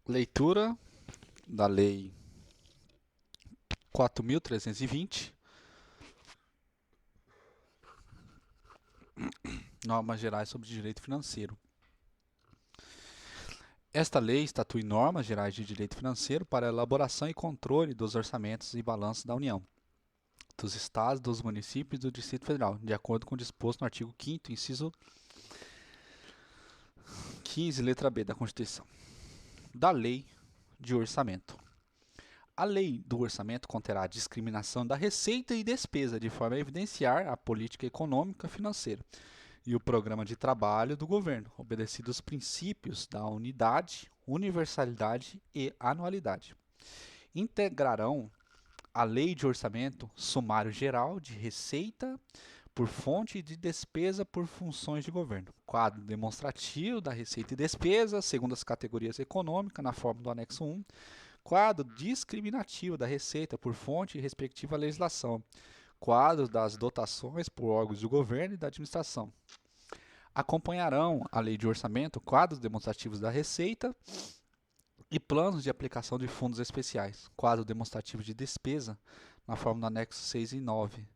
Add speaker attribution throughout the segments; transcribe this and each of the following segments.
Speaker 1: Leitura da Lei 4.320, Normas Gerais sobre Direito Financeiro. Esta lei estatui normas gerais de direito financeiro para a elaboração e controle dos orçamentos e balanços da União, dos Estados, dos municípios e do Distrito Federal, de acordo com o disposto no artigo 5º, inciso 15, letra B da Constituição. Da Lei de Orçamento. A lei do orçamento conterá a discriminação da receita e despesa, de forma a evidenciar a política econômica e financeira e o programa de trabalho do governo, obedecidos os princípios da unidade, universalidade e anualidade. Integrarão a lei de orçamento sumário geral de receita por fonte e de despesa por funções de governo. Quadro demonstrativo da receita e despesa, segundo as categorias econômicas, na forma do anexo 1. Quadro discriminativo da receita por fonte e respectiva legislação. Quadro das dotações por órgãos do governo e da administração. Acompanharão a lei de orçamento, quadros demonstrativos da receita e planos de aplicação de fundos especiais. Quadro demonstrativo de despesa, na forma do anexo 6 e 9.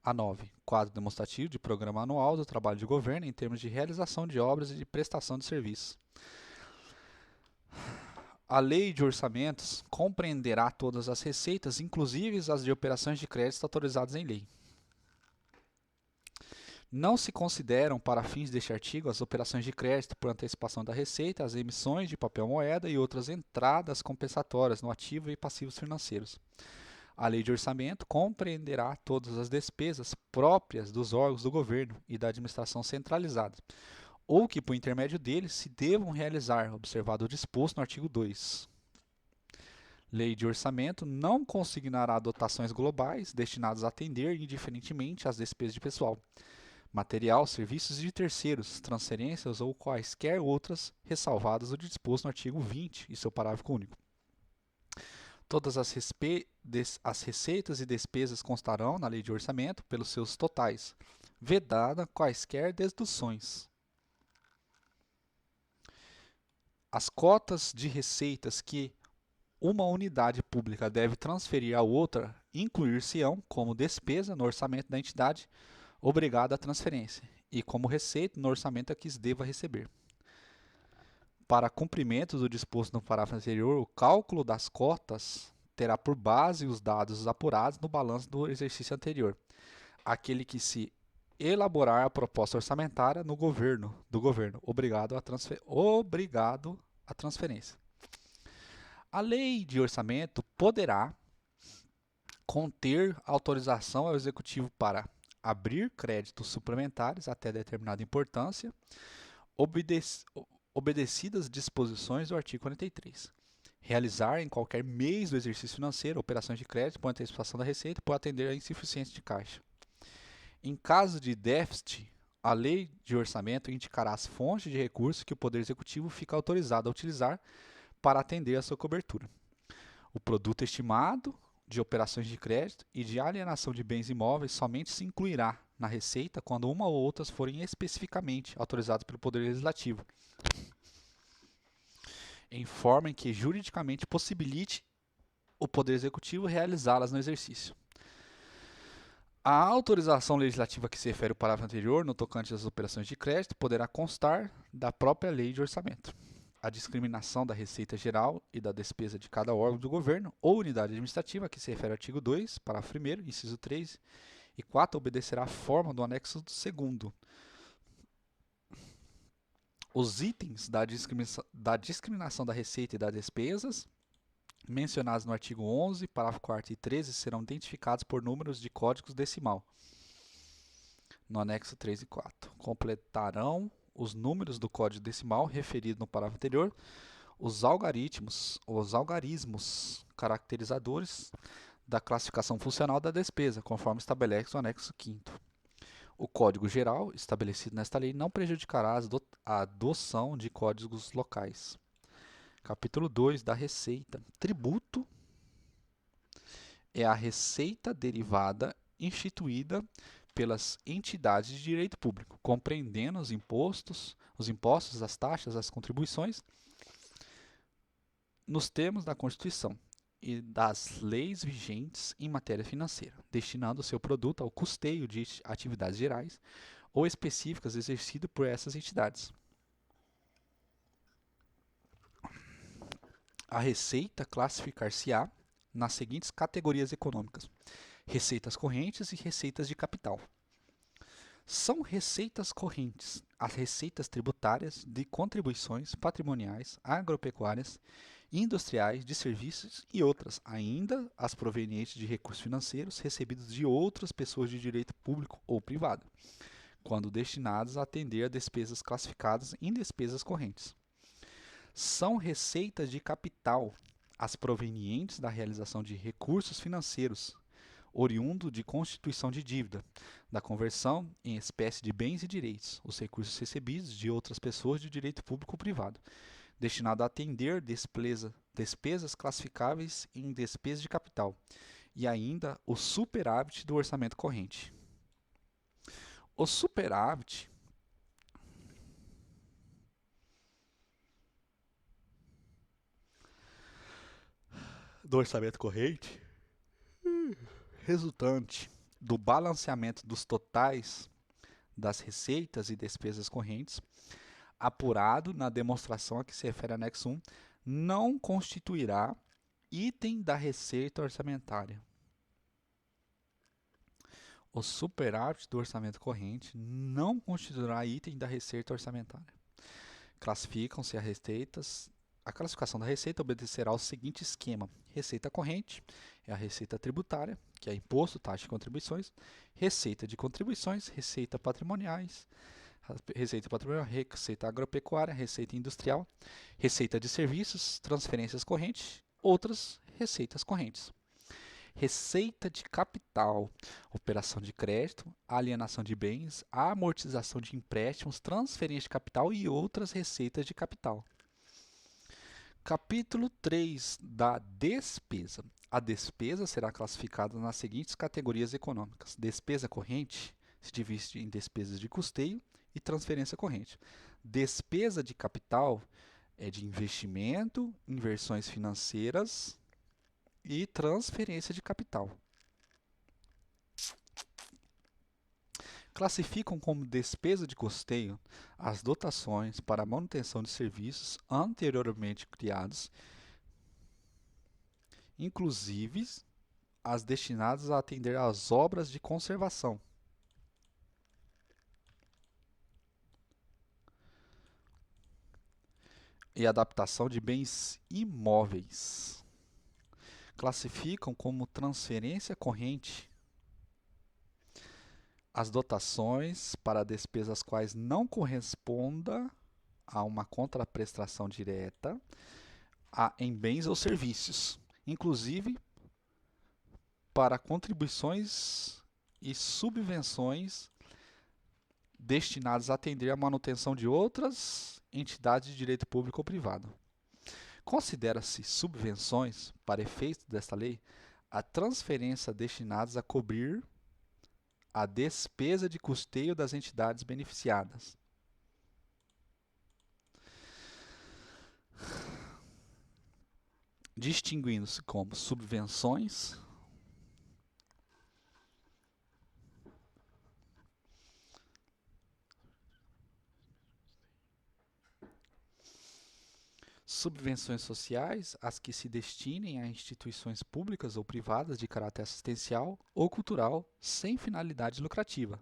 Speaker 1: A 9. Quadro demonstrativo de programa anual do trabalho de governo em termos de realização de obras e de prestação de serviços. A lei de orçamentos compreenderá todas as receitas, inclusive as de operações de crédito autorizadas em lei. Não se consideram, para fins deste artigo, as operações de crédito por antecipação da receita, as emissões de papel moeda e outras entradas compensatórias no ativo e passivos financeiros. A lei de orçamento compreenderá todas as despesas próprias dos órgãos do governo e da administração centralizada, ou que, por intermédio deles, se devam realizar, observado o disposto no artigo 2. Lei de orçamento não consignará dotações globais destinadas a atender indiferentemente às despesas de pessoal, material, serviços de terceiros, transferências ou quaisquer outras, ressalvadas o disposto no artigo 20 e seu parágrafo único. Todas as receitas e despesas constarão na lei de orçamento pelos seus totais, vedada quaisquer deduções. As cotas de receitas que uma unidade pública deve transferir a outra incluir-se-ão como despesa no orçamento da entidade obrigada à transferência e como receita no orçamento a que se deva receber. Para cumprimento do disposto no parágrafo anterior, o cálculo das cotas terá por base os dados apurados no balanço do exercício anterior, aquele que se elaborar a proposta orçamentária no do governo, obrigado à transferência. A lei de orçamento poderá conter autorização ao executivo para abrir créditos suplementares até determinada importância, obedecidas disposições do artigo 43. Realizar em qualquer mês do exercício financeiro operações de crédito por antecipação da receita por atender à insuficiência de caixa. Em caso de déficit, a lei de orçamento indicará as fontes de recursos que o Poder Executivo fica autorizado a utilizar para atender a sua cobertura. O produto estimado de operações de crédito e de alienação de bens imóveis somente se incluirá na receita quando uma ou outras forem especificamente autorizadas pelo Poder Legislativo, em forma em que juridicamente possibilite o Poder Executivo realizá-las no exercício. A autorização legislativa que se refere ao parágrafo anterior, no tocante às operações de crédito, poderá constar da própria lei de orçamento. A discriminação da receita geral e da despesa de cada órgão do governo ou unidade administrativa, que se refere ao artigo 2, parágrafo 1º, inciso 3 e 4, obedecerá à forma do anexo 2º. Os itens da discriminação da receita e das despesas mencionados no artigo 11, parágrafo 4º e 13 serão identificados por números de códigos decimal no anexo 3 e 4. Completarão os números do código decimal referido no parágrafo anterior os algarismos caracterizadores da classificação funcional da despesa, conforme estabelece o anexo 5º. O Código Geral, estabelecido nesta lei, não prejudicará a adoção de códigos locais. Capítulo 2 da Receita. Tributo é a receita derivada instituída pelas entidades de direito público, compreendendo os impostos, as taxas, as contribuições nos termos da Constituição e das leis vigentes em matéria financeira, destinando o seu produto ao custeio de atividades gerais ou específicas exercido por essas entidades. A receita classificar-se-á nas seguintes categorias econômicas: receitas correntes e receitas de capital. São receitas correntes as receitas tributárias de contribuições patrimoniais, agropecuárias, industriais, de serviços e outras, ainda as provenientes de recursos financeiros recebidos de outras pessoas de direito público ou privado, quando destinadas a atender a despesas classificadas em despesas correntes. São receitas de capital as provenientes da realização de recursos financeiros, oriundo de constituição de dívida, da conversão em espécie de bens e direitos, os recursos recebidos de outras pessoas de direito público ou privado, destinado a atender despesas classificáveis em despesas de capital, e ainda o superávit do orçamento corrente. O superávit do orçamento corrente resultante do balanceamento dos totais das receitas e despesas correntes, apurado na demonstração a que se refere anexo 1, não constituirá item da receita orçamentária. O superávit do orçamento corrente não constituirá item da receita orçamentária. Classificam-se as receitas. A classificação da receita obedecerá ao seguinte esquema: receita corrente é a receita tributária, que é imposto, taxa e contribuições; receita de contribuições, receita patrimoniais, receita agropecuária, receita industrial, receita de serviços, transferências correntes, outras receitas correntes. Receita de capital, operação de crédito, alienação de bens, amortização de empréstimos, transferência de capital e outras receitas de capital. Capítulo 3 da despesa. A despesa será classificada nas seguintes categorias econômicas: despesa corrente se divide em despesas de custeio e transferência corrente. Despesa de capital é de investimento, inversões financeiras e transferência de capital. Classificam como despesa de custeio as dotações para a manutenção de serviços anteriormente criados, inclusive as destinadas a atender às obras de conservação. E adaptação de bens imóveis. Classificam como transferência corrente as dotações para despesas quais não corresponda a uma contraprestação direta em bens ou serviços, inclusive para contribuições e subvenções destinadas a atender à manutenção de outras entidades de direito público ou privado. Considera-se subvenções, para efeito desta lei, a transferência destinadas a cobrir a despesa de custeio das entidades beneficiadas. Distinguindo-se como subvenções, subvenções sociais, as que se destinem a instituições públicas ou privadas de caráter assistencial ou cultural, sem finalidade lucrativa.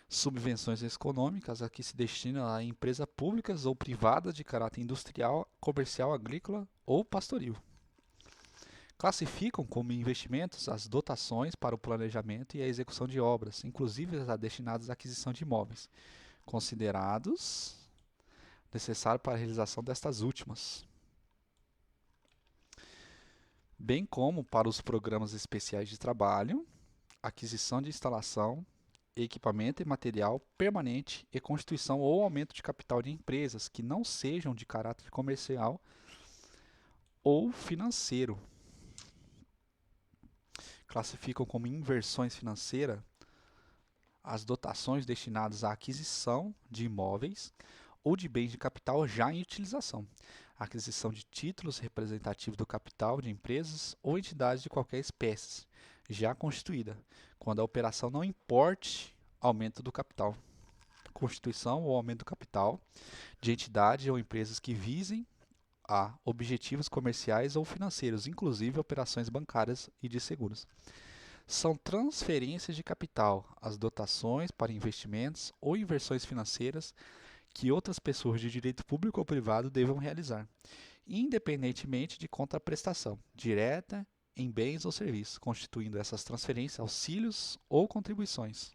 Speaker 1: Subvenções econômicas, as que se destinam a empresas públicas ou privadas de caráter industrial, comercial, agrícola ou pastoril. Classificam como investimentos as dotações para o planejamento e a execução de obras, inclusive as destinadas à aquisição de imóveis, considerados necessários para a realização destas últimas, bem como para os programas especiais de trabalho, aquisição de instalação, equipamento e material permanente e constituição ou aumento de capital de empresas que não sejam de caráter comercial ou financeiro. Classificam como inversões financeiras as dotações destinadas à aquisição de imóveis ou de bens de capital já em utilização, aquisição de títulos representativos do capital de empresas ou entidades de qualquer espécie já constituída, quando a operação não importe aumento do capital, constituição ou aumento do capital de entidades ou empresas que visem a objetivos comerciais ou financeiros, inclusive operações bancárias e de seguros. São transferências de capital, as dotações para investimentos ou inversões financeiras que outras pessoas de direito público ou privado devam realizar, independentemente de contraprestação, direta em bens ou serviços, constituindo essas transferências auxílios ou contribuições,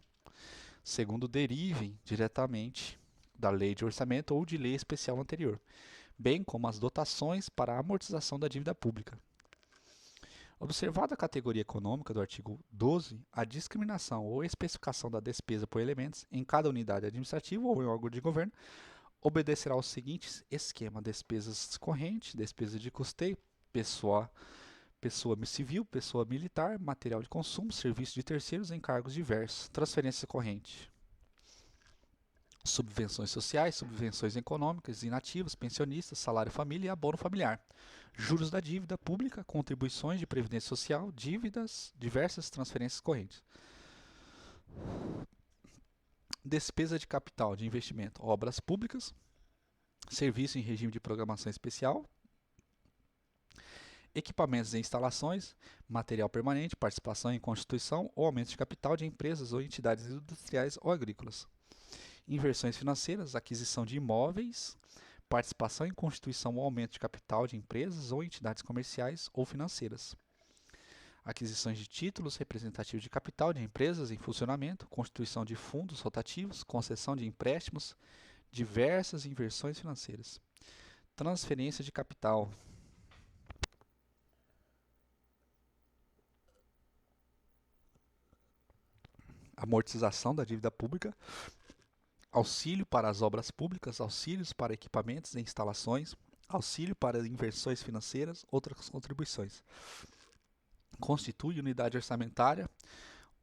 Speaker 1: segundo derivem diretamente da lei de orçamento ou de lei especial anterior, bem como as dotações para a amortização da dívida pública. Observada a categoria econômica do artigo 12, a discriminação ou especificação da despesa por elementos em cada unidade administrativa ou em órgão de governo obedecerá aos seguintes esquemas: despesas correntes, despesa de custeio, pessoa civil, pessoa militar, material de consumo, serviço de terceiros, encargos diversos, transferência corrente, subvenções sociais, subvenções econômicas, inativos, pensionistas, salário família e abono familiar, juros da dívida pública, contribuições de previdência social, dívidas, diversas transferências correntes. Despesa de capital de investimento, obras públicas, serviço em regime de programação especial, equipamentos e instalações, material permanente, participação em constituição ou aumento de capital de empresas ou entidades industriais ou agrícolas. Inversões financeiras, aquisição de imóveis, participação em constituição ou aumento de capital de empresas ou entidades comerciais ou financeiras. Aquisições de títulos representativos de capital de empresas em funcionamento, constituição de fundos rotativos, concessão de empréstimos, diversas inversões financeiras. Transferência de capital. Amortização da dívida pública, auxílio para as obras públicas, auxílios para equipamentos e instalações, auxílio para inversões financeiras, outras contribuições. Constitui unidade orçamentária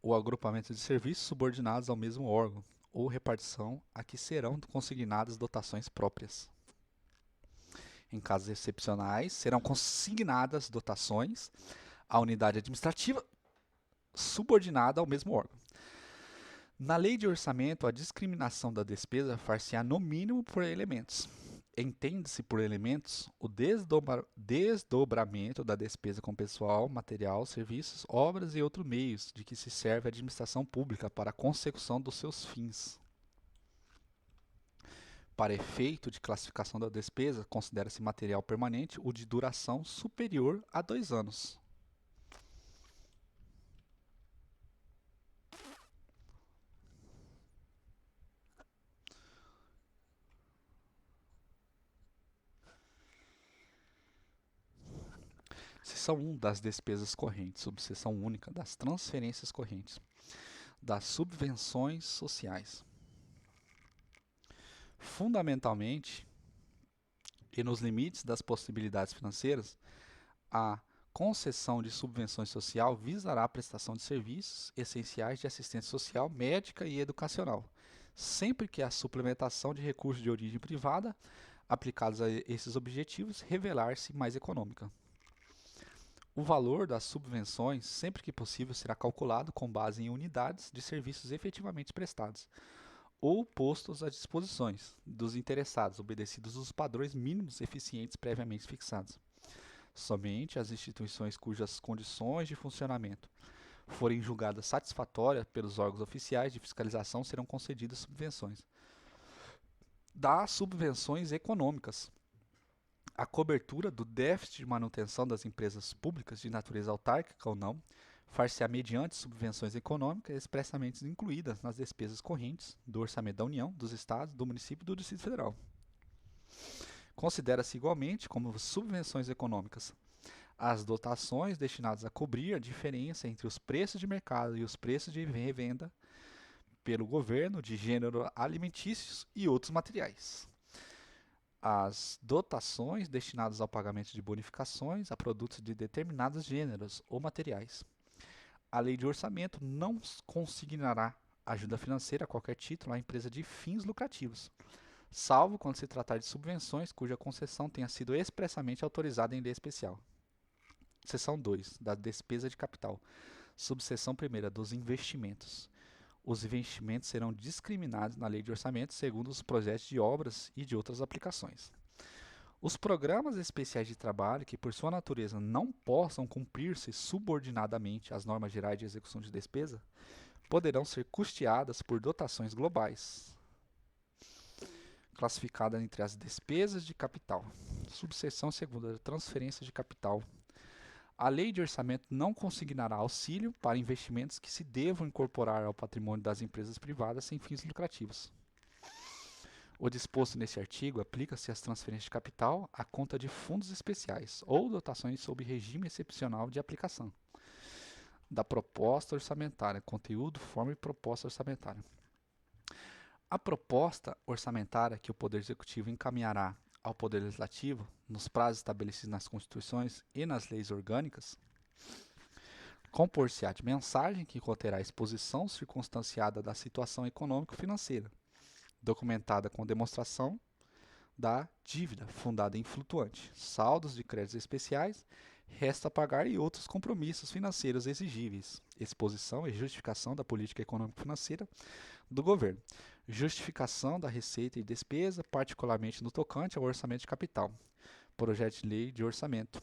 Speaker 1: ou agrupamento de serviços subordinados ao mesmo órgão, ou repartição a que serão consignadas dotações próprias. Em casos excepcionais, serão consignadas dotações à unidade administrativa subordinada ao mesmo órgão. Na lei de orçamento, a discriminação da despesa far-se-á no mínimo por elementos. Entende-se por elementos o desdobramento da despesa com pessoal, material, serviços, obras e outros meios de que se serve a administração pública para a consecução dos seus fins. Para efeito de classificação da despesa, considera-se material permanente o de duração superior a 2 anos. Seção 1 das despesas correntes, subseção única das transferências correntes, das subvenções sociais. Fundamentalmente, e nos limites das possibilidades financeiras, a concessão de subvenções social visará a prestação de serviços essenciais de assistência social, médica e educacional, sempre que a suplementação de recursos de origem privada aplicados a esses objetivos revelar-se mais econômica. O valor das subvenções, sempre que possível, será calculado com base em unidades de serviços efetivamente prestados ou postos à disposição dos interessados, obedecidos os padrões mínimos eficientes previamente fixados. Somente as instituições cujas condições de funcionamento forem julgadas satisfatórias pelos órgãos oficiais de fiscalização serão concedidas subvenções. Das subvenções econômicas, a cobertura do déficit de manutenção das empresas públicas de natureza autárquica ou não, far-se-á mediante subvenções econômicas expressamente incluídas nas despesas correntes do orçamento da União, dos Estados, do município e do Distrito Federal. Considera-se igualmente como subvenções econômicas as dotações destinadas a cobrir a diferença entre os preços de mercado e os preços de revenda pelo governo de gênero alimentícios e outros materiais. As dotações destinadas ao pagamento de bonificações a produtos de determinados gêneros ou materiais. A lei de orçamento não consignará ajuda financeira a qualquer título à empresa de fins lucrativos, salvo quando se tratar de subvenções cuja concessão tenha sido expressamente autorizada em lei especial. Seção 2, da despesa de capital. Subseção 1ª, dos investimentos. Os investimentos serão discriminados na lei de orçamento segundo os projetos de obras e de outras aplicações. Os programas especiais de trabalho que, por sua natureza, não possam cumprir-se subordinadamente às normas gerais de execução de despesa, poderão ser custeadas por dotações globais, classificada entre as despesas de capital. Subseção 2ª, transferência de capital. A lei de orçamento não consignará auxílio para investimentos que se devam incorporar ao patrimônio das empresas privadas sem fins lucrativos. O disposto neste artigo aplica-se às transferências de capital à conta de fundos especiais ou dotações sob regime excepcional de aplicação da proposta orçamentária, conteúdo, forma e proposta orçamentária. A proposta orçamentária que o Poder Executivo encaminhará ao Poder Legislativo, nos prazos estabelecidos nas Constituições e nas leis orgânicas, compor-se-á de mensagem que conterá exposição circunstanciada da situação econômico-financeira, documentada com demonstração da dívida fundada em flutuante, saldos de créditos especiais, resta a pagar e outros compromissos financeiros exigíveis, exposição e justificação da política econômico-financeira do governo, justificação da receita e despesa, particularmente no tocante ao orçamento de capital, projeto de lei de orçamento,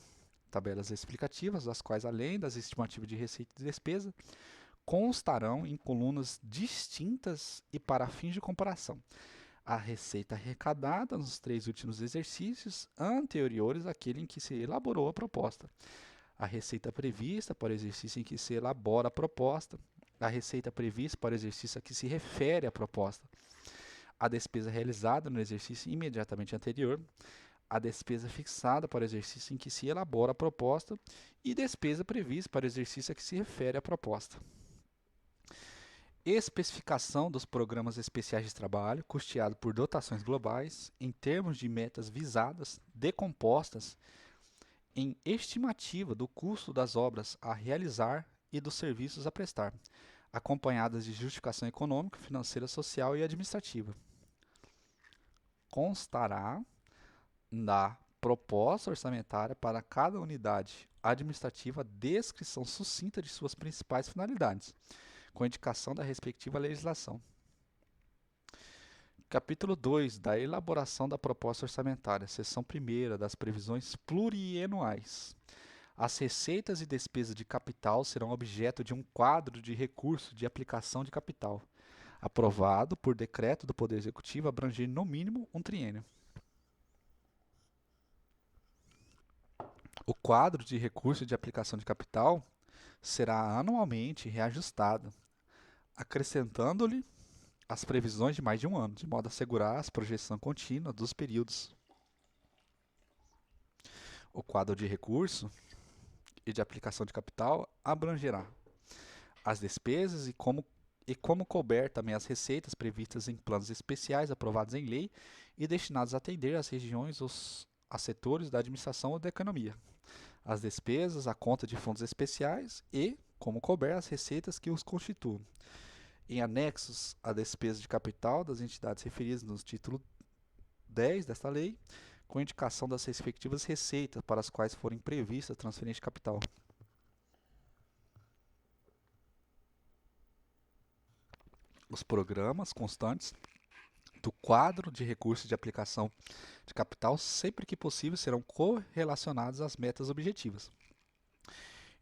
Speaker 1: tabelas explicativas, das quais, além das estimativas de receita e despesa, constarão em colunas distintas e para fins de comparação a receita arrecadada nos 3 últimos exercícios anteriores àquele em que se elaborou a proposta, a receita prevista para o exercício em que se elabora a proposta, a receita prevista para o exercício a que se refere a proposta, a despesa realizada no exercício imediatamente anterior, a despesa fixada para o exercício em que se elabora a proposta e despesa prevista para o exercício a que se refere a proposta. Especificação dos programas especiais de trabalho, custeado por dotações globais, em termos de metas visadas, decompostas em estimativa do custo das obras a realizar e dos serviços a prestar, acompanhadas de justificação econômica, financeira, social e administrativa. Constará na proposta orçamentária para cada unidade administrativa a descrição sucinta de suas principais finalidades, com indicação da respectiva legislação. Capítulo 2, da elaboração da proposta orçamentária, seção 1ª, das previsões plurianuais. As receitas e despesas de capital serão objeto de um quadro de recurso de aplicação de capital, aprovado por decreto do Poder Executivo, abrangendo no mínimo um triênio. O quadro de recurso de aplicação de capital será anualmente reajustado, acrescentando-lhe as previsões de mais de um ano, de modo a assegurar a projeção contínua dos períodos. O quadro de recurso e de aplicação de capital abrangerá as despesas e como couber também as receitas previstas em planos especiais aprovados em lei e destinados a atender às regiões ou a setores da administração ou da economia, as despesas, a conta de fundos especiais e, como couber, as receitas que os constituam. Em anexos à despesa de capital das entidades referidas no título 10 desta lei, com indicação das respectivas receitas para as quais forem previstas transferência de capital. Os programas constantes do quadro de recursos de aplicação de capital, sempre que possível, serão correlacionados às metas objetivas,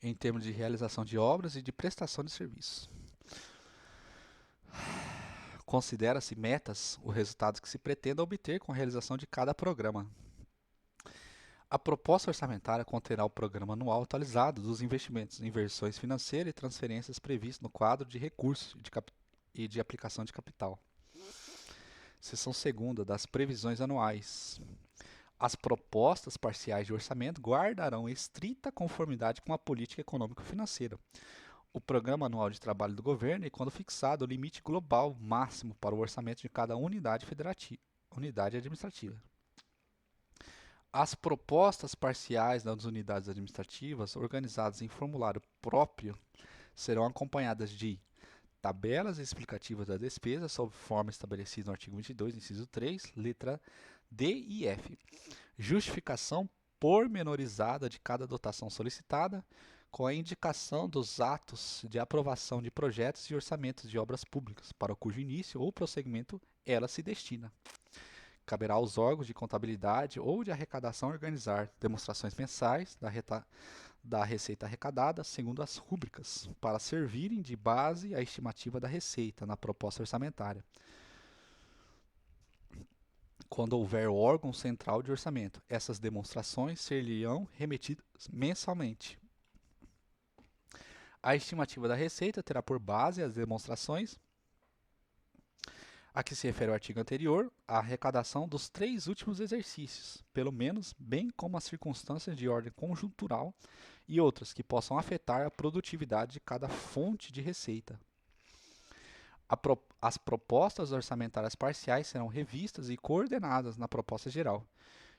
Speaker 1: em termos de realização de obras e de prestação de serviços. Considera-se metas os resultados que se pretenda obter com a realização de cada programa. A proposta orçamentária conterá o programa anual atualizado dos investimentos em versões financeiras e transferências previstos no quadro de recursos e de aplicação de capital. Seção 2ª, das previsões anuais. As propostas parciais de orçamento guardarão estrita conformidade com a política econômico-financeira, o programa anual de trabalho do governo e, quando fixado, o limite global máximo para o orçamento de cada unidade administrativa. As propostas parciais das unidades administrativas, organizadas em formulário próprio, serão acompanhadas de Tabelas explicativas da despesa sob forma estabelecida no artigo 22, inciso 3, letra D e F. Justificação pormenorizada de cada dotação solicitada, com a indicação dos atos de aprovação de projetos e orçamentos de obras públicas, para cujo início ou prosseguimento ela se destina. Caberá aos órgãos de contabilidade ou de arrecadação organizar demonstrações mensais da receita arrecadada segundo as rúbricas, para servirem de base à estimativa da receita na proposta orçamentária, quando houver órgão central de orçamento. Essas demonstrações ser-lhe-ão remetidas mensalmente. A estimativa da receita terá por base as demonstrações a que se refere o artigo anterior, a arrecadação dos 3 últimos exercícios, pelo menos, bem como as circunstâncias de ordem conjuntural e outras que possam afetar a produtividade de cada fonte de receita. As propostas orçamentárias parciais serão revistas e coordenadas na proposta geral,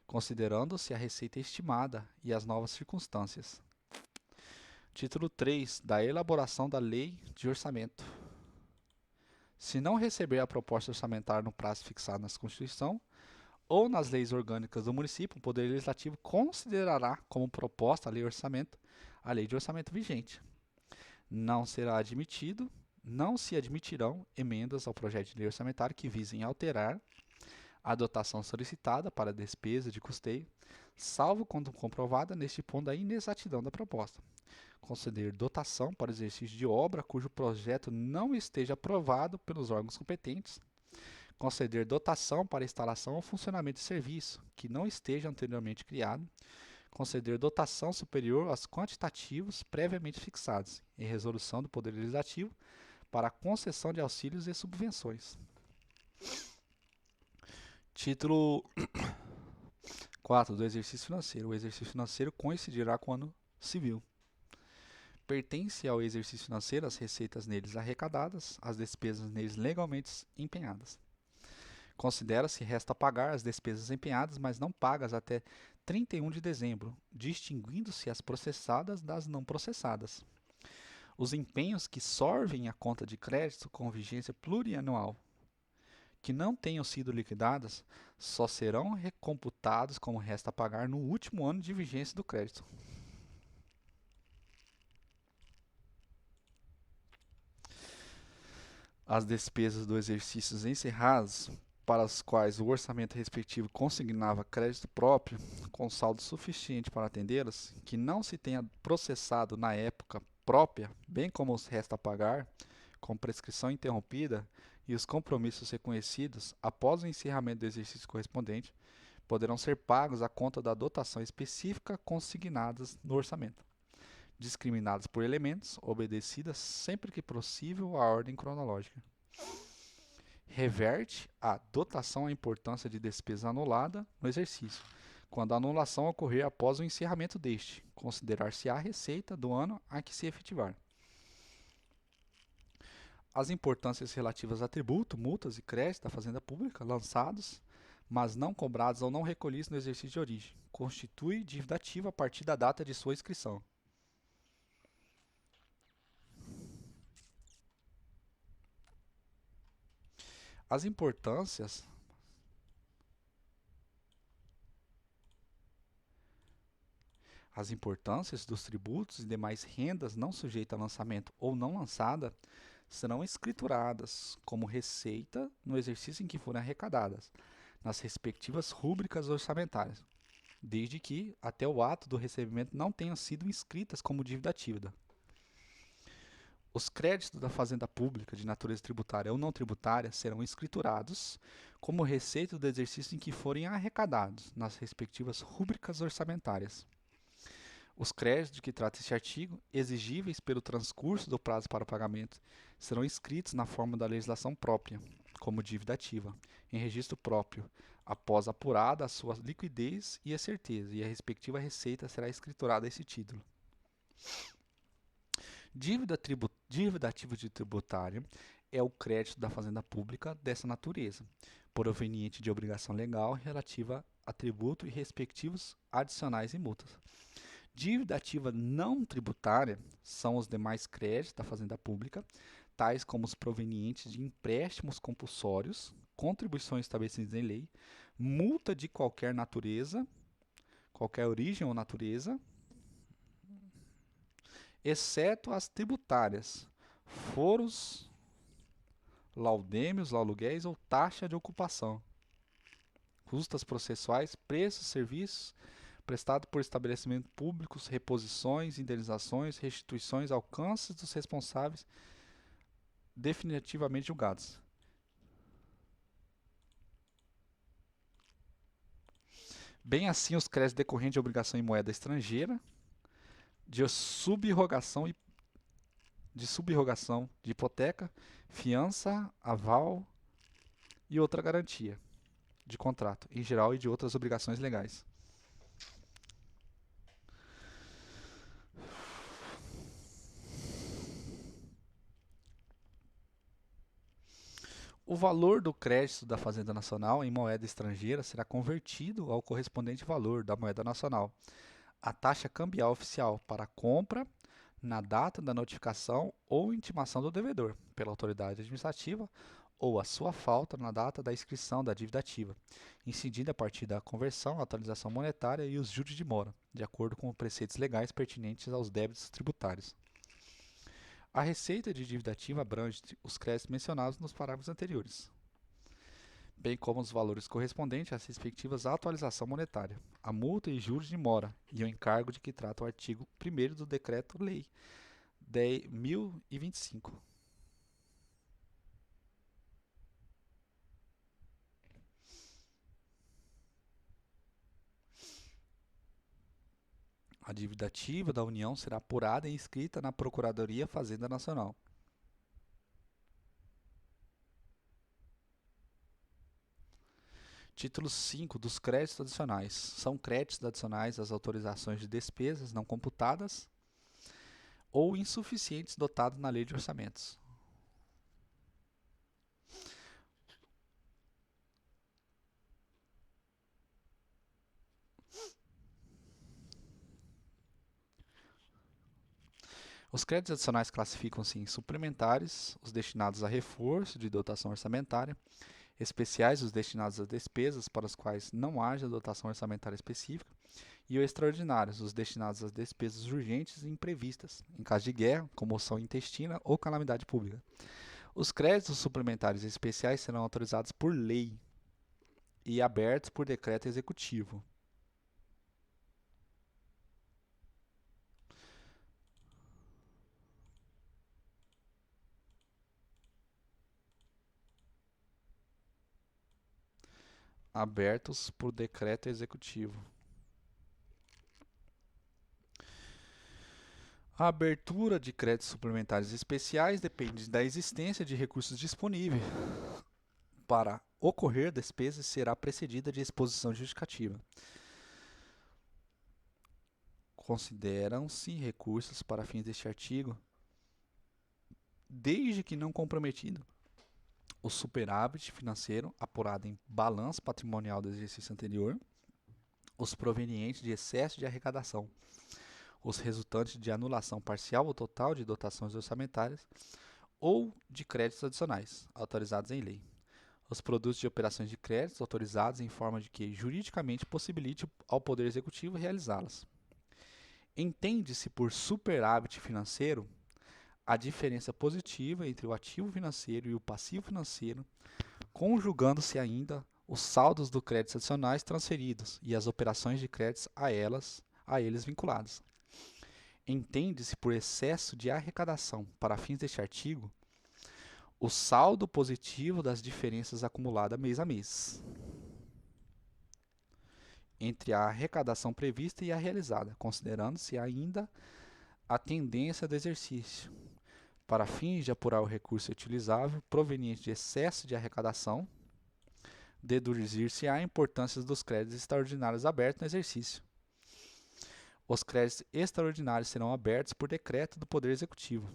Speaker 1: considerando-se a receita estimada e as novas circunstâncias. Título 3 da elaboração da Lei de Orçamento. Se não receber a proposta orçamentária no prazo fixado na Constituição ou nas leis orgânicas do município, o Poder Legislativo considerará como proposta a lei de orçamento vigente. Não se admitirão emendas ao projeto de lei orçamentária que visem alterar a dotação solicitada para despesa de custeio, salvo quando comprovada neste ponto a inexatidão da proposta. Conceder dotação para exercício de obra cujo projeto não esteja aprovado pelos órgãos competentes. Conceder dotação para instalação ou funcionamento de serviço que não esteja anteriormente criado. Conceder dotação superior aos quantitativos previamente fixados em resolução do Poder Legislativo para a concessão de auxílios e subvenções. Título 4 do exercício financeiro. O exercício financeiro coincidirá com o ano civil. Pertence ao exercício financeiro as receitas neles arrecadadas, as despesas neles legalmente empenhadas. Considera-se resta pagar as despesas empenhadas, mas não pagas até 31 de dezembro, distinguindo-se as processadas das não processadas. Os empenhos que sorvem a conta de crédito com vigência plurianual, que não tenham sido liquidadas, só serão recomputados como resta a pagar no último ano de vigência do crédito. As despesas do exercício encerrados, para as quais o orçamento respectivo consignava crédito próprio, com saldo suficiente para atendê-las, que não se tenha processado na época própria, bem como os resta a pagar, com prescrição interrompida, e os compromissos reconhecidos após o encerramento do exercício correspondente, poderão ser pagos à conta da dotação específica consignadas no orçamento, discriminadas por elementos, obedecidas sempre que possível à ordem cronológica. Reverte a dotação à importância de despesa anulada no exercício, quando a anulação ocorrer após o encerramento deste, considerar-se-á a receita do ano a que se efetivar. As importâncias relativas a tributo, multas e créditos da Fazenda Pública lançados, mas não cobrados ou não recolhidos no exercício de origem, constitui dívida ativa a partir da data de sua inscrição. As importâncias dos tributos e demais rendas não sujeitas a lançamento ou não lançada serão escrituradas como receita no exercício em que forem arrecadadas, nas respectivas rúbricas orçamentárias, desde que, até o ato do recebimento, não tenham sido inscritas como dívida ativa. Os créditos da Fazenda Pública de natureza tributária ou não tributária serão escriturados como receita do exercício em que forem arrecadados, nas respectivas rúbricas orçamentárias. Os créditos de que trata este artigo, exigíveis pelo transcurso do prazo para o pagamento, serão inscritos na forma da legislação própria, como dívida ativa, em registro próprio, após apurada a sua liquidez e a certeza, e a respectiva receita será escriturada a esse título. Dívida ativa de tributária é o crédito da Fazenda Pública dessa natureza, proveniente de obrigação legal relativa a tributo e respectivos adicionais e multas. Dívida ativa não tributária são os demais créditos da Fazenda Pública, tais como os provenientes de empréstimos compulsórios, contribuições estabelecidas em lei, multa de qualquer natureza, qualquer origem ou natureza, exceto as tributárias, foros, laudêmios, aluguéis ou taxa de ocupação, custas processuais, preços, serviços prestados por estabelecimentos públicos, reposições, indenizações, restituições, alcances dos responsáveis definitivamente julgados. Bem assim os créditos decorrentes de obrigação em moeda estrangeira, de subrrogação de hipoteca, fiança, aval e outra garantia de contrato, em geral, e de outras obrigações legais. O valor do crédito da Fazenda Nacional em moeda estrangeira será convertido ao correspondente valor da moeda nacional, a taxa cambial oficial para a compra na data da notificação ou intimação do devedor pela autoridade administrativa ou a sua falta na data da inscrição da dívida ativa, incidida a partir da conversão, atualização monetária e os juros de mora, de acordo com os preceitos legais pertinentes aos débitos tributários. A receita de dívida ativa abrange os créditos mencionados nos parágrafos anteriores, bem como os valores correspondentes às respectivas atualização monetária, a multa e juros de mora e o encargo de que trata o artigo 1º do Decreto-Lei 10.025. A dívida ativa da União será apurada e inscrita na Procuradoria Fazenda Nacional. Título 5 dos créditos adicionais. São créditos adicionais às autorizações de despesas não computadas ou insuficientes dotados na Lei de Orçamentos. Os créditos adicionais classificam-se em suplementares, os destinados a reforço de dotação orçamentária, especiais, os destinados a despesas para as quais não haja dotação orçamentária específica, e os extraordinários, os destinados às despesas urgentes e imprevistas, em caso de guerra, comoção intestina ou calamidade pública. Os créditos suplementares especiais serão autorizados por lei e abertos por decreto executivo. Abertos por decreto executivo. A abertura de créditos suplementares especiais depende da existência de recursos disponíveis para ocorrer despesas e será precedida de exposição justificativa. Consideram-se recursos para fins deste artigo, desde que não comprometido o superávit financeiro apurado em balanço patrimonial do exercício anterior, os provenientes de excesso de arrecadação, os resultantes de anulação parcial ou total de dotações orçamentárias ou de créditos adicionais, autorizados em lei. Os produtos de operações de créditos autorizados em forma de que juridicamente possibilite ao Poder Executivo realizá-las. Entende-se por superávit financeiro a diferença positiva entre o ativo financeiro e o passivo financeiro, conjugando-se ainda os saldos dos créditos adicionais transferidos e as operações de créditos a eles vinculadas. Entende-se por excesso de arrecadação, para fins deste artigo, o saldo positivo das diferenças acumuladas mês a mês entre a arrecadação prevista e a realizada, considerando-se ainda a tendência do exercício, para fins de apurar o recurso utilizável proveniente de excesso de arrecadação, deduzir-se a importância dos créditos extraordinários abertos no exercício. Os créditos extraordinários serão abertos por decreto do Poder Executivo,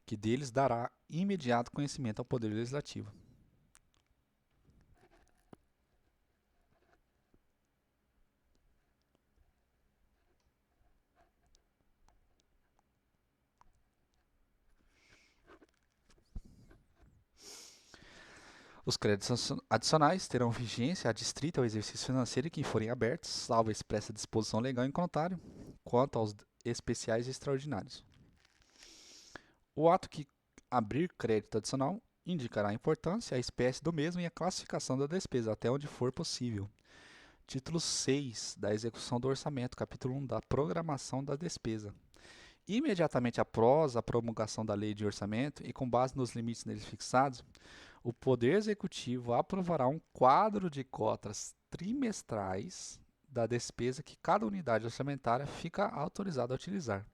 Speaker 1: que deles dará imediato conhecimento ao Poder Legislativo. Os créditos adicionais terão vigência adstrita ao exercício financeiro em que forem abertos, salvo a expressa disposição legal em contrário, quanto aos especiais e extraordinários. O ato que abrir crédito adicional indicará a importância, a espécie do mesmo e a classificação da despesa, até onde for possível. Título 6 da execução do orçamento, capítulo 1 da programação da despesa. Imediatamente após a promulgação da lei de orçamento e com base nos limites neles fixados, o Poder Executivo aprovará um quadro de cotas trimestrais da despesa que cada unidade orçamentária fica autorizada a utilizar.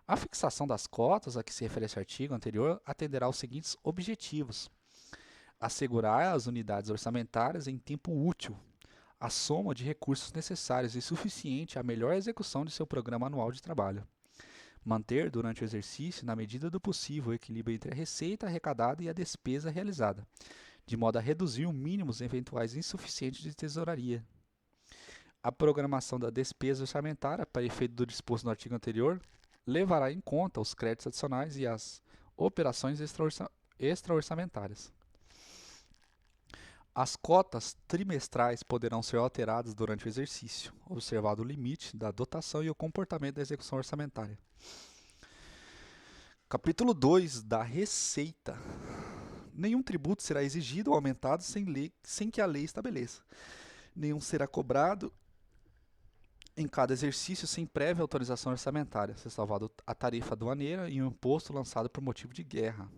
Speaker 1: A fixação das cotas a que se refere esse artigo anterior atenderá aos seguintes objetivos: assegurar às unidades orçamentárias em tempo útil a soma de recursos necessários e suficiente à melhor execução de seu programa anual de trabalho. Manter, durante o exercício, na medida do possível, o equilíbrio entre a receita arrecadada e a despesa realizada, de modo a reduzir o mínimo os eventuais insuficientes de tesouraria. A programação da despesa orçamentária, para efeito do disposto no artigo anterior, levará em conta os créditos adicionais e as operações extra-orçamentárias. As cotas trimestrais poderão ser alteradas durante o exercício, observado o limite da dotação e o comportamento da execução orçamentária. Capítulo 2 da Receita. Nenhum tributo será exigido ou aumentado sem que a lei estabeleça. Nenhum será cobrado em cada exercício sem prévia autorização orçamentária, ressalvado a tarifa aduaneira e o imposto lançado por motivo de guerra.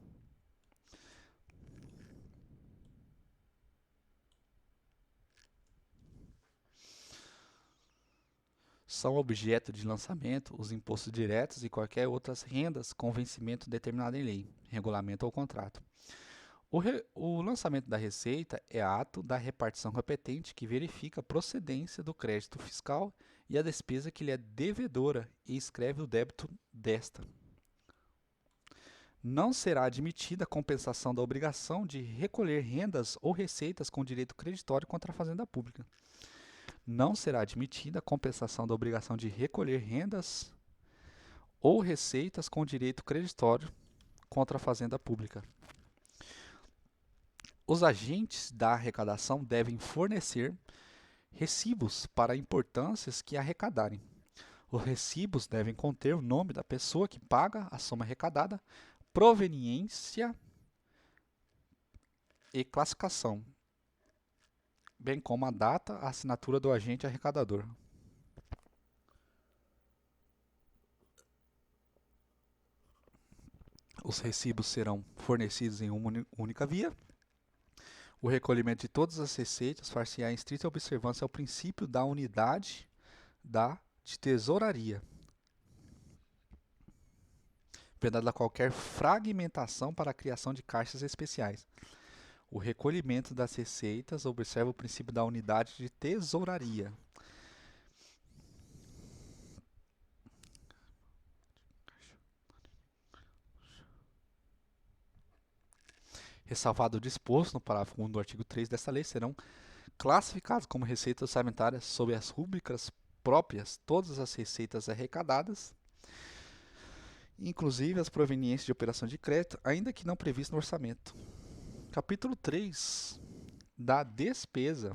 Speaker 1: São objeto de lançamento os impostos diretos e qualquer outras rendas com vencimento determinado em lei, regulamento ou contrato. O lançamento da receita é ato da repartição competente que verifica a procedência do crédito fiscal e a despesa que lhe é devedora e escreve o débito desta. Não será admitida a compensação da obrigação de recolher rendas ou receitas com direito creditório contra a Fazenda Pública. Não será admitida a compensação da obrigação de recolher rendas ou receitas com direito creditório contra a Fazenda Pública. Os agentes da arrecadação devem fornecer recibos para importâncias que arrecadarem. Os recibos devem conter o nome da pessoa que paga a soma arrecadada, proveniência e classificação, bem como a data, a assinatura do agente arrecadador. Os recibos serão fornecidos em uma única via. O recolhimento de todas as receitas far-se-á em estrita observância ao princípio da unidade de tesouraria, vedada qualquer fragmentação para a criação de caixas especiais. O recolhimento das receitas observa o princípio da unidade de tesouraria. Ressalvado o disposto no parágrafo 1 do artigo 3 desta lei, serão classificados como receitas orçamentárias sob as rúbricas próprias todas as receitas arrecadadas, inclusive as provenientes de operação de crédito, ainda que não previstas no orçamento. Capítulo 3 da despesa.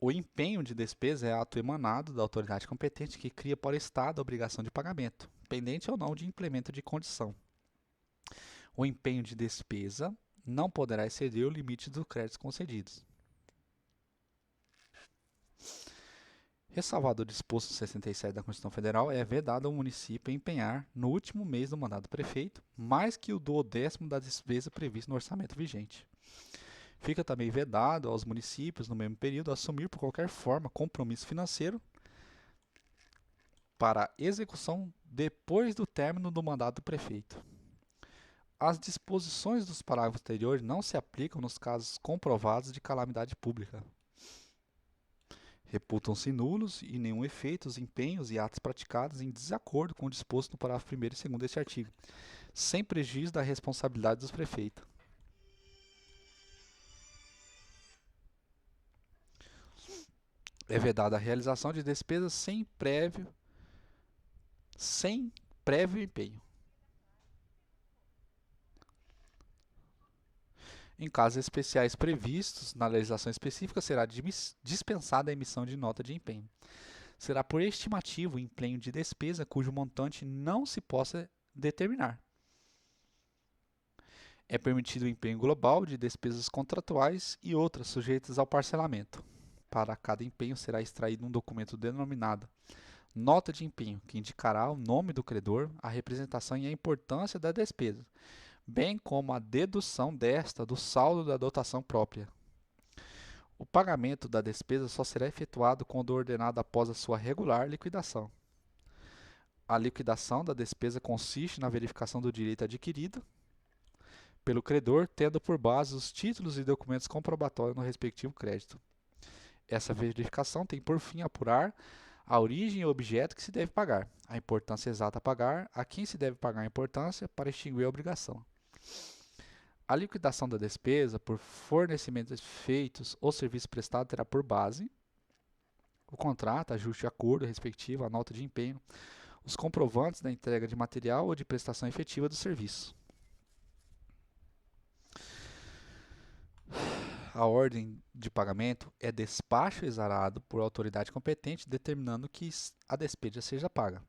Speaker 1: O empenho de despesa é ato emanado da autoridade competente que cria para o Estado a obrigação de pagamento, pendente ou não de implemento de condição. O empenho de despesa não poderá exceder o limite dos créditos concedidos. Ressalvado o disposto 67 da Constituição Federal, é vedado ao município empenhar, no último mês do mandato do prefeito, mais que o 1/10 da despesa prevista no orçamento vigente. Fica também vedado aos municípios, no mesmo período, assumir por qualquer forma compromisso financeiro para execução depois do término do mandato do prefeito. As disposições dos parágrafos anteriores não se aplicam nos casos comprovados de calamidade pública. Reputam-se nulos e nenhum efeito os empenhos e atos praticados em desacordo com o disposto no parágrafo 1º e 2º deste artigo, sem prejuízo da responsabilidade dos prefeitos. É vedada a realização de despesas sem prévio empenho. Em casos especiais previstos na legislação específica, será dispensada a emissão de nota de empenho. Será por estimativa o empenho de despesa cujo montante não se possa determinar. É permitido o empenho global de despesas contratuais e outras sujeitas ao parcelamento. Para cada empenho será extraído um documento denominado nota de empenho, que indicará o nome do credor, a representação e a importância da despesa, bem como a dedução desta do saldo da dotação própria. O pagamento da despesa só será efetuado quando ordenado após a sua regular liquidação. A liquidação da despesa consiste na verificação do direito adquirido pelo credor, tendo por base os títulos e documentos comprobatórios no respectivo crédito. Essa verificação tem por fim apurar a origem e o objeto que se deve pagar, a importância exata a pagar, a quem se deve pagar a importância para extinguir a obrigação. A liquidação da despesa por fornecimentos feitos ou serviço prestado terá por base o contrato, ajuste de acordo respectivo, a nota de empenho, os comprovantes da entrega de material ou de prestação efetiva do serviço. A ordem de pagamento é despacho exarado por autoridade competente, determinando que a despesa seja paga.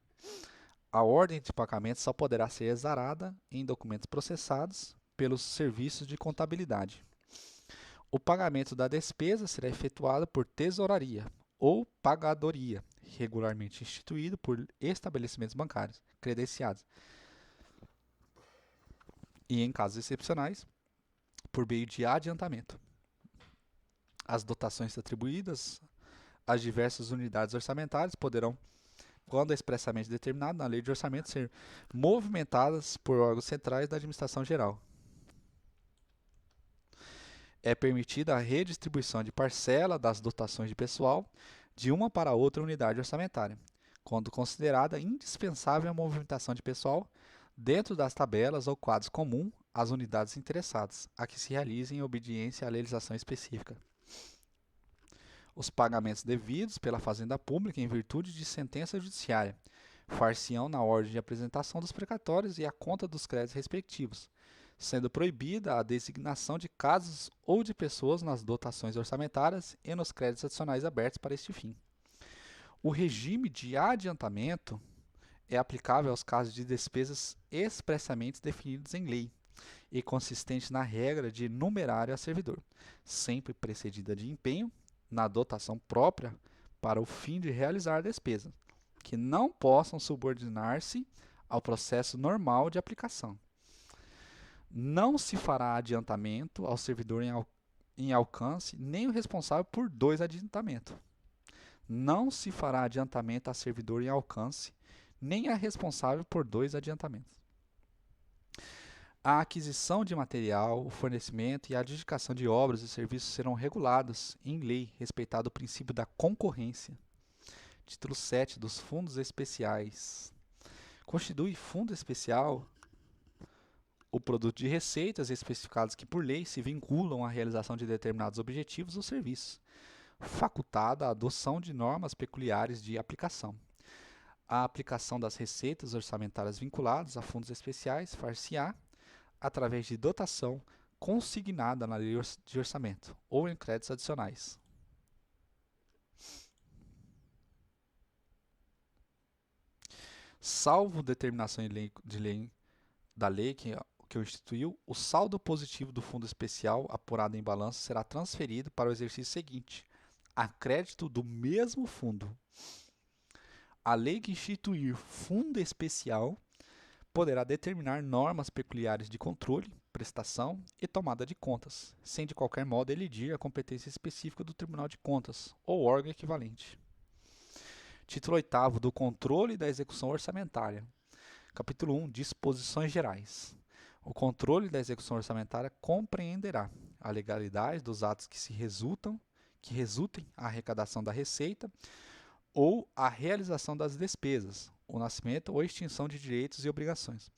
Speaker 1: A ordem de pagamento só poderá ser exarada em documentos processados pelos serviços de contabilidade. O pagamento da despesa será efetuado por tesouraria ou pagadoria, regularmente instituído por estabelecimentos bancários credenciados, e, em casos excepcionais, por meio de adiantamento. As dotações atribuídas às diversas unidades orçamentárias poderão, quando expressamente determinado na lei de orçamento, ser movimentadas por órgãos centrais da administração geral. É permitida a redistribuição de parcela das dotações de pessoal de uma para outra unidade orçamentária, quando considerada indispensável a movimentação de pessoal dentro das tabelas ou quadros comuns às unidades interessadas, a que se realize em obediência à legislação específica. Os pagamentos devidos pela Fazenda Pública em virtude de sentença judiciária far-se-ão na ordem de apresentação dos precatórios e à conta dos créditos respectivos, sendo proibida a designação de casos ou de pessoas nas dotações orçamentárias e nos créditos adicionais abertos para este fim. O regime de adiantamento é aplicável aos casos de despesas expressamente definidos em lei e consistente na regra de numerário a servidor, sempre precedida de empenho na dotação própria para o fim de realizar a despesa, que não possam subordinar-se ao processo normal de aplicação. Não se fará adiantamento ao servidor em alcance, nem o responsável por dois adiantamentos. Não se fará adiantamento a servidor em alcance, nem a responsável por dois adiantamentos. A aquisição de material, o fornecimento e a adjudicação de obras e serviços serão regulados em lei, respeitado o princípio da concorrência. Título 7 dos Fundos Especiais. Constitui fundo especial o produto de receitas especificadas que, por lei, se vinculam à realização de determinados objetivos ou serviços, facultada a adoção de normas peculiares de aplicação. A aplicação das receitas orçamentárias vinculadas a fundos especiais far-se-á através de dotação consignada na lei de orçamento ou em créditos adicionais. Salvo determinação da lei que o instituiu, o saldo positivo do fundo especial apurado em balanço será transferido para o exercício seguinte, a crédito do mesmo fundo. A lei que instituir fundo especial poderá determinar normas peculiares de controle, prestação e tomada de contas, sem de qualquer modo elidir a competência específica do Tribunal de Contas ou órgão equivalente. Título 8º do Controle da Execução Orçamentária. Capítulo 1. Disposições Gerais. O controle da execução orçamentária compreenderá a legalidade dos atos que resultem a arrecadação da receita ou a realização das despesas, o nascimento ou extinção de direitos e obrigações,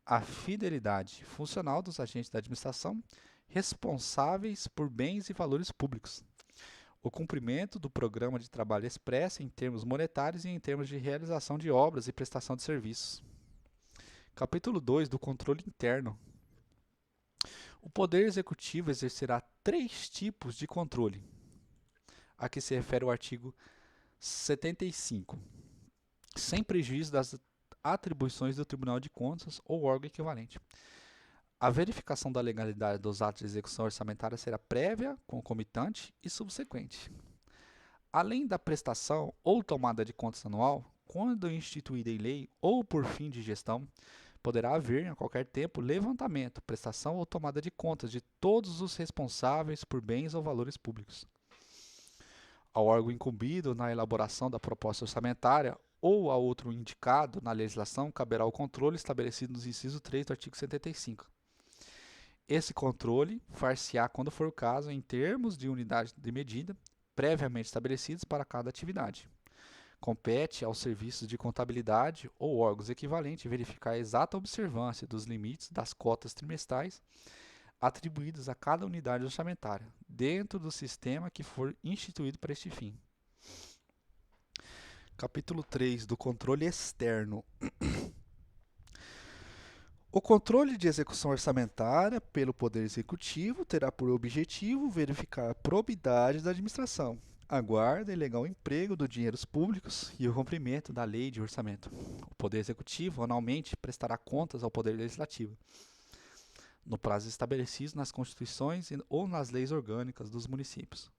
Speaker 1: a fidelidade funcional dos agentes da administração responsáveis por bens e valores públicos, o cumprimento do programa de trabalho expresso em termos monetários e em termos de realização de obras e prestação de serviços. Capítulo 2 do Controle Interno. O Poder Executivo exercerá 3 tipos de controle, a que se refere o artigo 75, sem prejuízo das atribuições do Tribunal de Contas ou órgão equivalente. A verificação da legalidade dos atos de execução orçamentária será prévia, concomitante e subsequente. Além da prestação ou tomada de contas anual, quando instituída em lei ou por fim de gestão, poderá haver, a qualquer tempo, levantamento, prestação ou tomada de contas de todos os responsáveis por bens ou valores públicos. Ao órgão incumbido na elaboração da proposta orçamentária ou a outro indicado na legislação, caberá o controle estabelecido nos incisos 3 do artigo 75. Esse controle far-se-á, quando for o caso, em termos de unidade de medida previamente estabelecidos para cada atividade. Compete aos serviços de contabilidade ou órgãos equivalentes verificar a exata observância dos limites das cotas trimestrais atribuídos a cada unidade orçamentária, dentro do sistema que for instituído para este fim. Capítulo 3 do controle externo. O controle de execução orçamentária pelo Poder Executivo terá por objetivo verificar a probidade da administração, a guarda e legal emprego dos dinheiros públicos e o cumprimento da lei de orçamento. O Poder Executivo anualmente prestará contas ao Poder Legislativo, no prazo estabelecido nas constituições ou nas leis orgânicas dos municípios.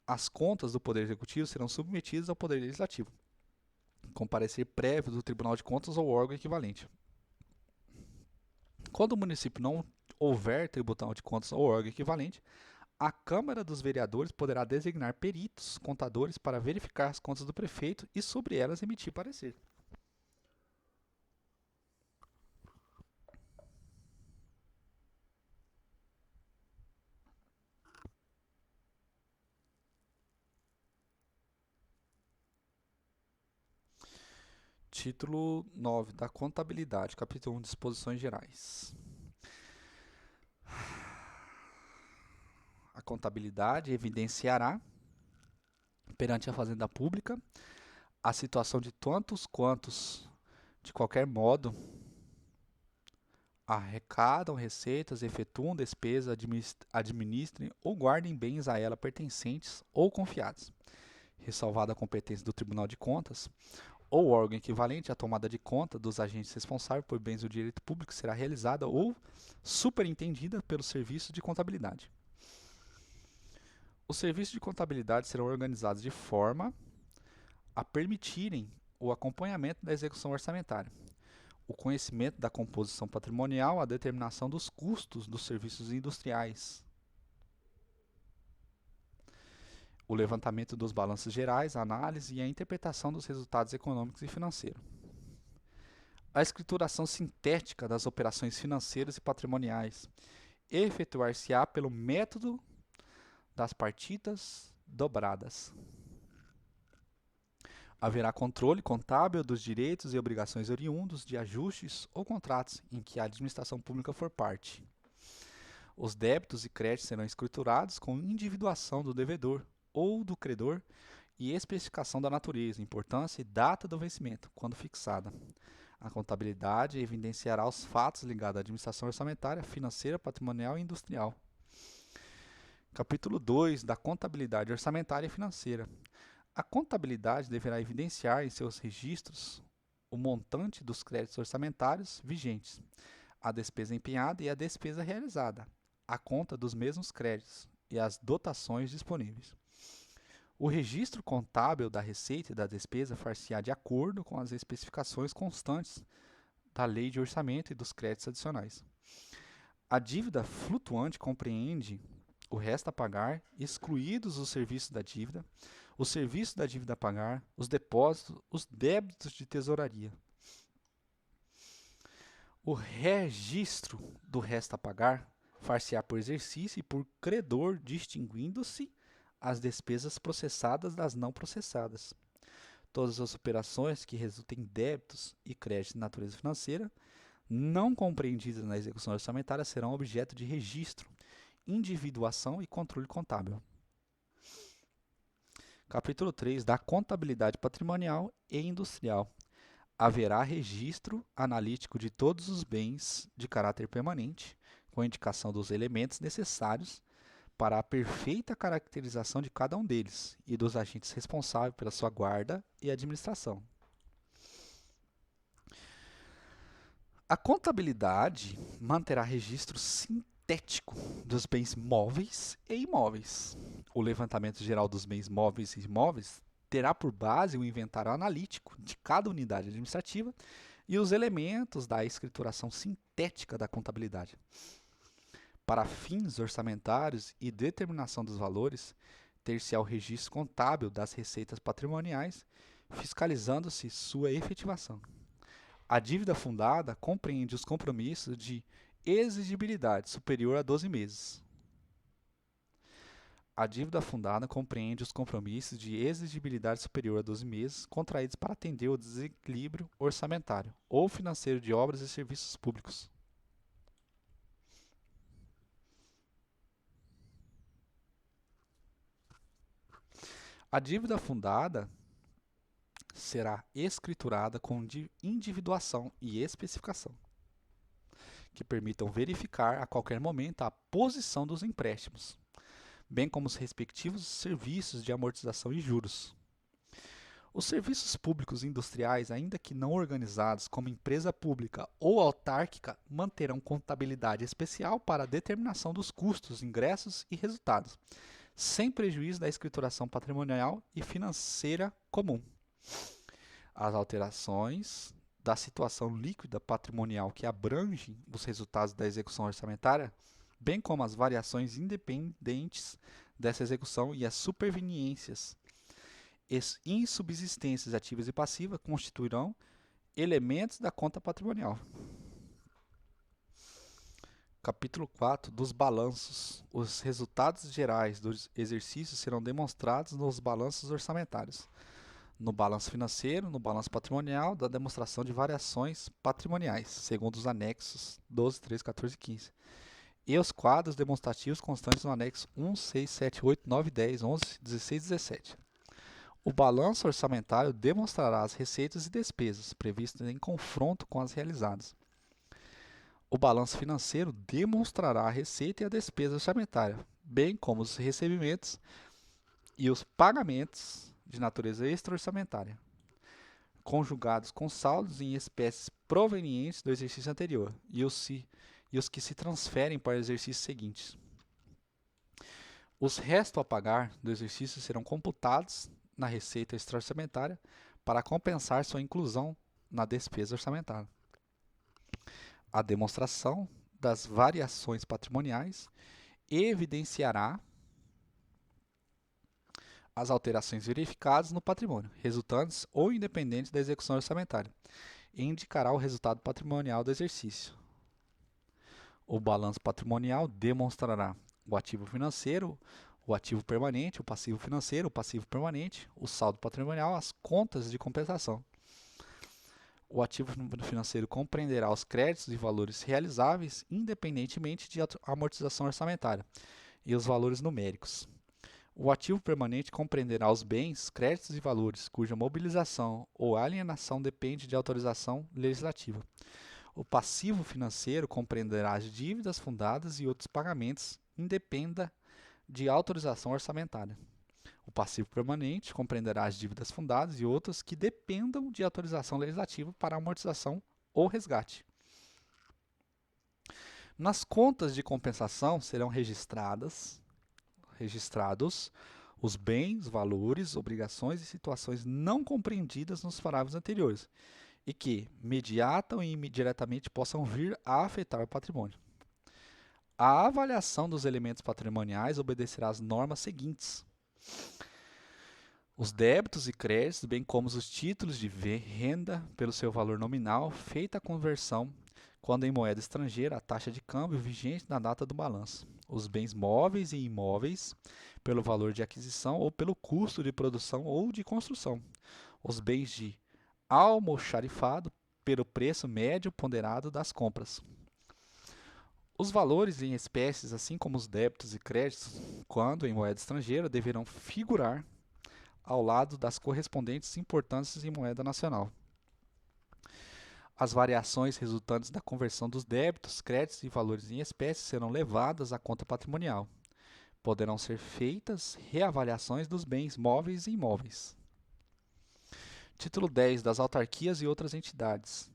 Speaker 1: As contas do Poder Executivo serão submetidas ao Poder Legislativo, com parecer prévio do Tribunal de Contas ou órgão equivalente. Quando o município não houver Tribunal de Contas ou órgão equivalente, a Câmara dos Vereadores poderá designar peritos, contadores, para verificar as contas do prefeito e sobre elas emitir parecer. Título 9 da Contabilidade, capítulo 1, Disposições Gerais. A contabilidade evidenciará, perante a Fazenda Pública, a situação de tantos quantos, de qualquer modo, arrecadam receitas, efetuam despesas, administrem ou guardem bens a ela pertencentes ou confiados, ressalvada a competência do Tribunal de Contas, ou órgão equivalente à tomada de conta dos agentes responsáveis por bens do direito público será realizada ou superintendida pelo Serviço de Contabilidade. Os serviços de contabilidade serão organizados de forma a permitirem o acompanhamento da execução orçamentária, o conhecimento da composição patrimonial, a determinação dos custos dos serviços industriais, o levantamento dos balanços gerais, a análise e a interpretação dos resultados econômicos e financeiros. A escrituração sintética das operações financeiras e patrimoniais efetuar-se-á pelo método das partidas dobradas. Haverá controle contábil dos direitos e obrigações oriundos de ajustes ou contratos em que a administração pública for parte. Os débitos e créditos serão escriturados com individuação do devedor ou do credor e especificação da natureza, importância e data do vencimento, quando fixada. A contabilidade evidenciará os fatos ligados à administração orçamentária, financeira, patrimonial e industrial. Capítulo 2 da Contabilidade Orçamentária e Financeira. A contabilidade deverá evidenciar em seus registros o montante dos créditos orçamentários vigentes, a despesa empenhada e a despesa realizada, a conta dos mesmos créditos e as dotações disponíveis. O registro contábil da receita e da despesa far-se-á de acordo com as especificações constantes da Lei de Orçamento e dos créditos adicionais. A dívida flutuante compreende o resto a pagar, excluídos os serviços da dívida, os serviços da dívida a pagar, os depósitos, os débitos de tesouraria. O registro do resto a pagar far-se-á por exercício e por credor, distinguindo-se as despesas processadas das não processadas. Todas as operações que resultem em débitos e créditos de natureza financeira, não compreendidas na execução orçamentária, serão objeto de registro, individuação e controle contábil. Capítulo 3 da Contabilidade Patrimonial e Industrial. Haverá registro analítico de todos os bens de caráter permanente, com a indicação dos elementos necessários para a perfeita caracterização de cada um deles e dos agentes responsáveis pela sua guarda e administração. A contabilidade manterá registro sintético dos bens móveis e imóveis. O levantamento geral dos bens móveis e imóveis terá por base o inventário analítico de cada unidade administrativa e os elementos da escrituração sintética da contabilidade. Para fins orçamentários e determinação dos valores, ter-se-á o registro contábil das receitas patrimoniais, fiscalizando-se sua efetivação. A dívida fundada compreende os compromissos de exigibilidade superior a 12 meses. A dívida fundada compreende os compromissos de exigibilidade superior a 12 meses contraídos para atender o desequilíbrio orçamentário ou financeiro de obras e serviços públicos. A dívida fundada será escriturada com individuação e especificação, que permitam verificar a qualquer momento a posição dos empréstimos, bem como os respectivos serviços de amortização e juros. Os serviços públicos industriais, ainda que não organizados como empresa pública ou autárquica, manterão contabilidade especial para a determinação dos custos, ingressos e resultados, sem prejuízo da escrituração patrimonial e financeira comum. As alterações da situação líquida patrimonial que abrangem os resultados da execução orçamentária, bem como as variações independentes dessa execução e as superveniências insubsistências ativas e passivas, constituirão elementos da conta patrimonial. Capítulo 4 dos balanços. Os resultados gerais dos exercícios serão demonstrados nos balanços orçamentários, no balanço financeiro, no balanço patrimonial, da demonstração de variações patrimoniais, segundo os anexos 12, 13, 14 e 15. E os quadros demonstrativos constantes no anexo 1, 6, 7, 8, 9, 10, 11, 16 e 17. O balanço orçamentário demonstrará as receitas e despesas previstas em confronto com as realizadas. O balanço financeiro demonstrará a receita e a despesa orçamentária, bem como os recebimentos e os pagamentos de natureza extra-orçamentária, conjugados com saldos em espécies provenientes do exercício anterior e os que se transferem para o exercício seguinte. Os restos a pagar do exercício serão computados na receita extra-orçamentária para compensar sua inclusão na despesa orçamentária. A demonstração das variações patrimoniais evidenciará as alterações verificadas no patrimônio, resultantes ou independentes da execução orçamentária, e indicará o resultado patrimonial do exercício. O balanço patrimonial demonstrará o ativo financeiro, o ativo permanente, o passivo financeiro, o passivo permanente, o saldo patrimonial, as contas de compensação. O ativo financeiro compreenderá os créditos e valores realizáveis independentemente de amortização orçamentária e os valores numéricos. O ativo permanente compreenderá os bens, créditos e valores cuja mobilização ou alienação depende de autorização legislativa. O passivo financeiro compreenderá as dívidas fundadas e outros pagamentos independentes de autorização orçamentária. O passivo permanente compreenderá as dívidas fundadas e outras que dependam de autorização legislativa para amortização ou resgate. Nas contas de compensação serão registrados os bens, valores, obrigações e situações não compreendidas nos parágrafos anteriores e que, mediata ou indiretamente, possam vir a afetar o patrimônio. A avaliação dos elementos patrimoniais obedecerá às normas seguintes: os débitos e créditos, bem como os títulos de renda pelo seu valor nominal, feita a conversão quando em moeda estrangeira, a taxa de câmbio vigente na data do balanço. Os bens móveis e imóveis, pelo valor de aquisição ou pelo custo de produção ou de construção. Os bens de almoxarifado, pelo preço médio ponderado das compras. Os valores em espécies, assim como os débitos e créditos, quando em moeda estrangeira, deverão figurar ao lado das correspondentes importâncias em moeda nacional. As variações resultantes da conversão dos débitos, créditos e valores em espécie serão levadas à conta patrimonial. Poderão ser feitas reavaliações dos bens móveis e imóveis. Título 10 das autarquias e outras entidades.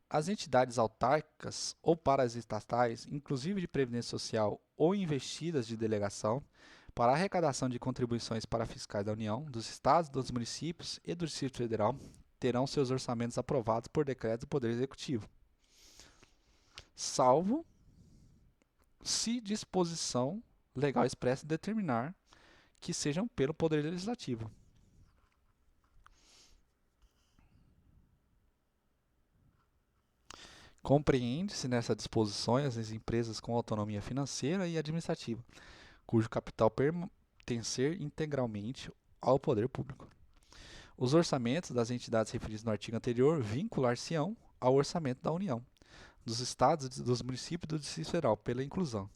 Speaker 1: As entidades autárquicas ou paraestatais, inclusive de previdência social ou investidas de delegação, para a arrecadação de contribuições para fiscais da União, dos Estados, dos municípios e do Distrito Federal, terão seus orçamentos aprovados por decreto do Poder Executivo, salvo se disposição legal expressa determinar que sejam pelo Poder Legislativo. Compreende-se nessas disposições as empresas com autonomia financeira e administrativa, cujo capital pertencer integralmente ao poder público. Os orçamentos das entidades referidas no artigo anterior vincular-se-ão ao orçamento da União, dos Estados, dos municípios e do Distrito Federal, pela inclusão.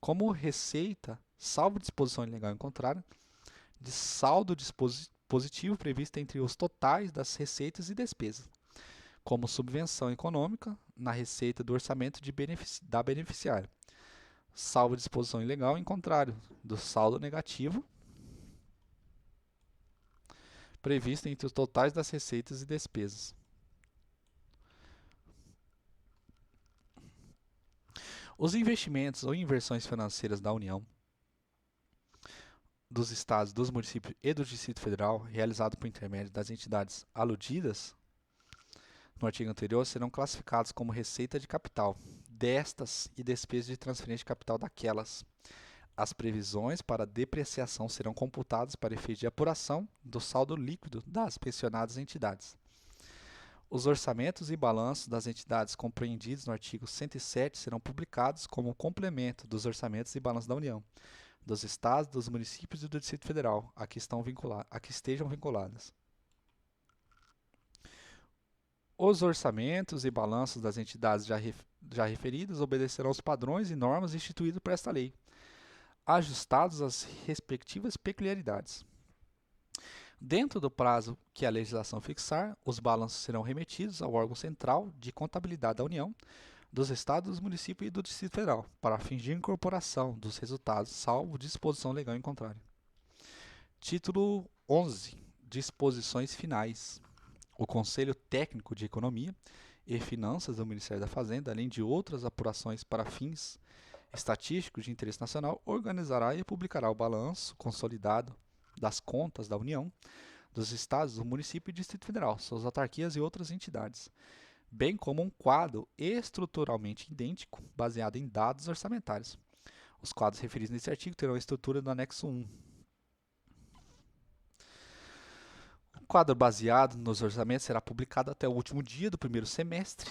Speaker 1: Como receita, salvo disposição legal em contrário, de saldo positivo previsto entre os totais das receitas e despesas, como subvenção econômica na receita do orçamento da beneficiária, salvo disposição ilegal em contrário, do saldo negativo previsto entre os totais das receitas e despesas. Os investimentos ou inversões financeiras da União, dos Estados, dos municípios e do Distrito Federal, realizados por intermédio das entidades aludidas no artigo anterior, serão classificados como receita de capital destas e despesas de transferência de capital daquelas. As previsões para depreciação serão computadas para efeito de apuração do saldo líquido das mencionadas entidades. Os orçamentos e balanços das entidades compreendidos no artigo 107 serão publicados como complemento dos orçamentos e balanços da União, dos Estados, dos municípios e do Distrito Federal, a que estejam vinculadas. Os orçamentos e balanços das entidades já referidas obedecerão aos padrões e normas instituídos por esta lei, ajustados às respectivas peculiaridades. Dentro do prazo que a legislação fixar, os balanços serão remetidos ao órgão central de contabilidade da União, dos Estados, dos municípios e do Distrito Federal, para fins de incorporação dos resultados, salvo disposição legal em contrário. Título 11. Disposições finais. O Conselho Técnico de Economia e Finanças do Ministério da Fazenda, além de outras apurações para fins estatísticos de interesse nacional, organizará e publicará o balanço consolidado das contas da União, dos Estados, do município e Distrito Federal, suas autarquias e outras entidades, bem como um quadro estruturalmente idêntico, baseado em dados orçamentários. Os quadros referidos nesse artigo terão a estrutura do anexo 1. O quadro baseado nos orçamentos será publicado até o último dia do primeiro semestre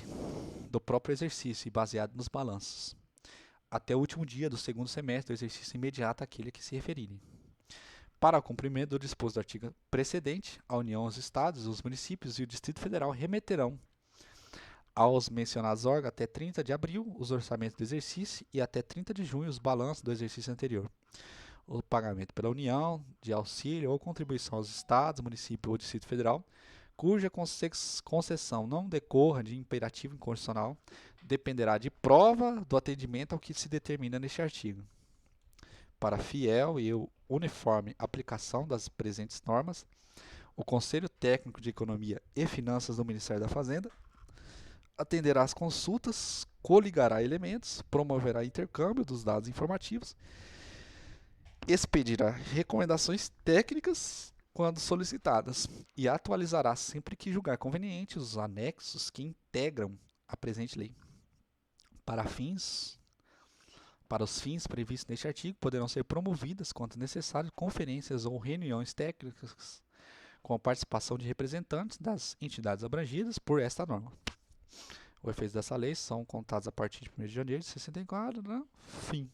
Speaker 1: do próprio exercício e baseado nos balanços, até o último dia do segundo semestre do exercício imediato àquele a que se referirem. Para o cumprimento do disposto do artigo precedente, a União, os Estados, os municípios e o Distrito Federal remeterão aos mencionados órgãos até 30 de abril os orçamentos do exercício e até 30 de junho os balanços do exercício anterior. O pagamento pela União de auxílio ou contribuição aos Estados, município ou Distrito Federal, cuja concessão não decorra de imperativo inconstitucional, dependerá de prova do atendimento ao que se determina neste artigo. Para fiel e uniforme aplicação das presentes normas, o Conselho Técnico de Economia e Finanças do Ministério da Fazenda atenderá às consultas, coligará elementos, promoverá intercâmbio dos dados informativos, expedirá recomendações técnicas quando solicitadas e atualizará sempre que julgar conveniente os anexos que integram a presente lei. Para os fins previstos neste artigo, poderão ser promovidas, quanto necessário, conferências ou reuniões técnicas com a participação de representantes das entidades abrangidas por esta norma. Os efeitos dessa lei são contados a partir de 1º de janeiro de 64, né? Fim.